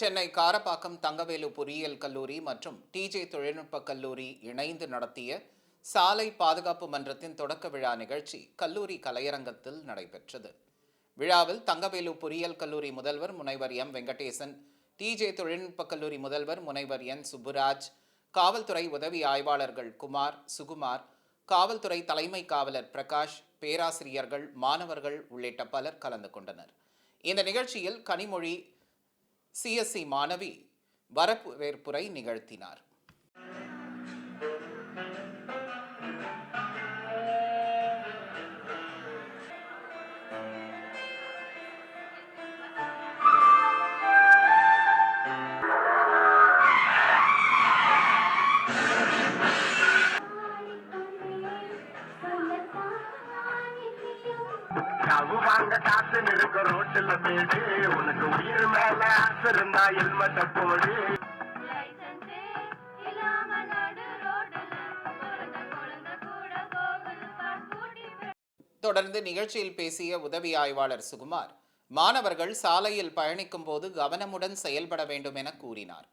சென்னை காரப்பாக்கம் தங்கவேலு பொறியியல் கல்லூரி மற்றும் டிஜே தொழில்நுட்ப கல்லூரி இணைந்து நடத்திய சாலை பாதுகாப்பு மன்றத்தின் தொடக்க விழா நிகழ்ச்சி கல்லூரி கலையரங்கத்தில் நடைபெற்றது. விழாவில் தங்கவேலு பொறியியல் கல்லூரி முதல்வர் முனைவர் எம் வெங்கடேசன், டிஜே தொழில்நுட்ப கல்லூரி முதல்வர் முனைவர் என் சுப்புராஜ், காவல்துறை உதவி ஆய்வாளர்கள் குமார், சுகுமார், காவல்துறை தலைமை காவலர் பிரகாஷ், பேராசிரியர்கள், மாணவர்கள் உள்ளிட்ட பலர் கலந்து கொண்டனர். இந்த நிகழ்ச்சியில் கனிமொழி சிஎஸ்சி மாணவி வரவேற்புரை நிகழ்த்தினார். வாங்க காத்து இருக்க ரோட்டுல பேடு உனக்கு உயிர் மேல ஆசை இருந்தா ஹெல்மெட்ட போடு. தொடர்ந்து நிகழ்ச்சியில் பேசிய உதவி ஆய்வாளர் சுகுமார், மாணவர்கள் சாலையில் பயணிக்கும் போது கவனமுடன் செயல்பட வேண்டும் என கூறினார்.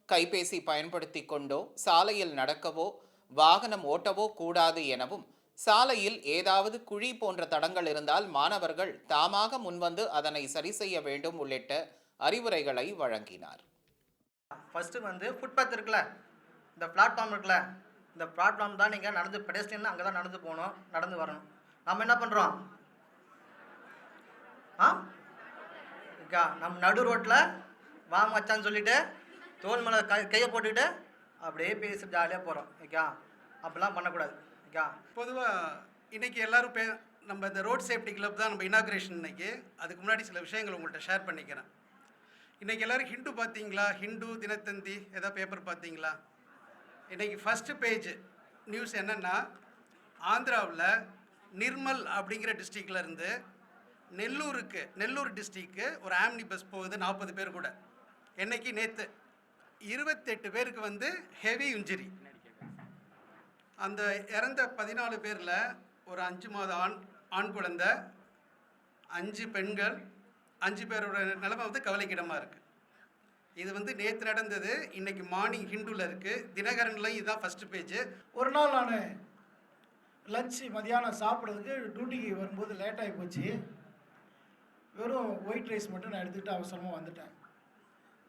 கைபேசி பயன்படுத்திக் கொண்டோ சாலையில் நடக்கவோ வாகனம் ஓட்டவோ கூடாது எனவும், சாலையில் ஏதாவது குழி போன்ற தடங்கள் இருந்தால் மாணவர்கள் தாமாக முன்வந்து அதனை சரி செய்ய வேண்டும் உள்ளிட்ட அறிவுரைகளை வழங்கினார். ஃபர்ஸ்ட் ஃபுட்பாத் இருக்குல்ல, இந்த பிளாட்ஃபார்ம் இருக்குல்ல, இந்த பிளாட்ஃபார்ம் தான் நீங்கள் நடந்து பெடஸ்ட்ரியன் அங்கே தான் நடந்து போகணும், நடந்து வரணும். நம்ம என்ன பண்ணுறோம், நம்ம நடு ரோட்டில் வாங்க வச்சான்னு சொல்லிட்டு தோல் மேலே கையை போட்டுக்கிட்டு அப்படியே பேசி ஜாலியாக போகிறோம். அப்படிலாம் பண்ணக்கூடாது. பொதுவாக இன்றைக்கி எல்லோரும் நம்ம இந்த ரோட் சேஃப்டி கிளப் தான் நம்ம இனாக்ரேஷன் இன்றைக்கி. அதுக்கு முன்னாடி சில விஷயங்கள் உங்கள்கிட்ட ஷேர் பண்ணிக்கிறேன். இன்றைக்கி எல்லோரும் ஹிண்டு பார்த்தீங்களா? ஹிண்டு தினத்தந்தி ஏதாவது பேப்பர் பார்த்தீங்களா? இன்றைக்கி ஃபஸ்ட்டு பேஜ் நியூஸ் என்னென்னா, ஆந்திராவில் நிர்மல் அப்படிங்கிற டிஸ்ட்ரிக்டில் இருந்து நெல்லூர் டிஸ்ட்ரிக்கு ஒரு ஆம்னி பஸ் போகுது, 40 பேர் கூட. நேற்று 28 பேருக்கு ஹெவி இன்ஜுரி. அந்த இறந்த 14 பேரில் ஒரு 5 மாத ஆண் குழந்தை, 5 பெண்கள், 5 பேரோட நிலைமை கவலைக்கிடமாக இருக்குது. இது நேற்று நடந்தது. இன்றைக்கி மார்னிங் ஹிண்டுவில் இருக்குது, தினகரன்லையும் இதுதான் ஃபஸ்ட்டு பேஜ். ஒரு நாள் நான் லஞ்சு மதியானம் சாப்பிட்றதுக்கு டியூட்டிக்கு வரும்போது லேட்டாகி போச்சு. வெறும் ஒயிட் ரைஸ் மட்டும் நான் எடுத்துக்கிட்டு அவசரமாக வந்துட்டேன்.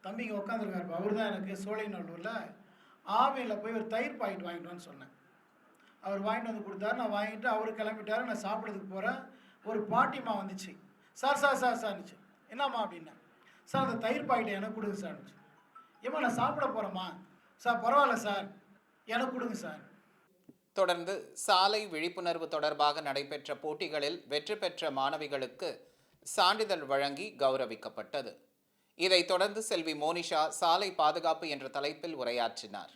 தம்பிங்க உட்காந்துருக்காரு, அவர் தான் எனக்கு சோலைநல்லூரில் ஆவியில் போய் ஒரு தயிர் பாக்கெட் வாங்கிட்டு சொன்னேன். அவர் வாங்கிட்டு வந்து கொடுத்தாரு, நான் வாங்கிட்டு அவர் கிளம்பிட்டார். நான் சாப்பிட்றதுக்கு போகிறேன். ஒரு பாட்டிமா வந்துச்சு, சார்னுச்சு. என்னம்மா அப்படின்னா, சார் அந்த தயிர் பாக்கெட்டை எனக்கு கொடுங்க சார்னுச்சு. ஏம்மா நான் சாப்பிட போகிறேம்மா. சார் பரவாயில்ல சார், எனக்கு கொடுங்க சார். தொடர்ந்து சாலை விழிப்புணர்வு தொடர்பாக நடைபெற்ற போட்டிகளில் வெற்றி பெற்ற மாணவிகளுக்கு சான்றிதழ் வழங்கி கௌரவிக்கப்பட்டது. இதைத் தொடர்ந்து செல்வி மோனிஷா சாலை பாதுகாப்பு என்ற தலைப்பில் உரையாற்றினார்.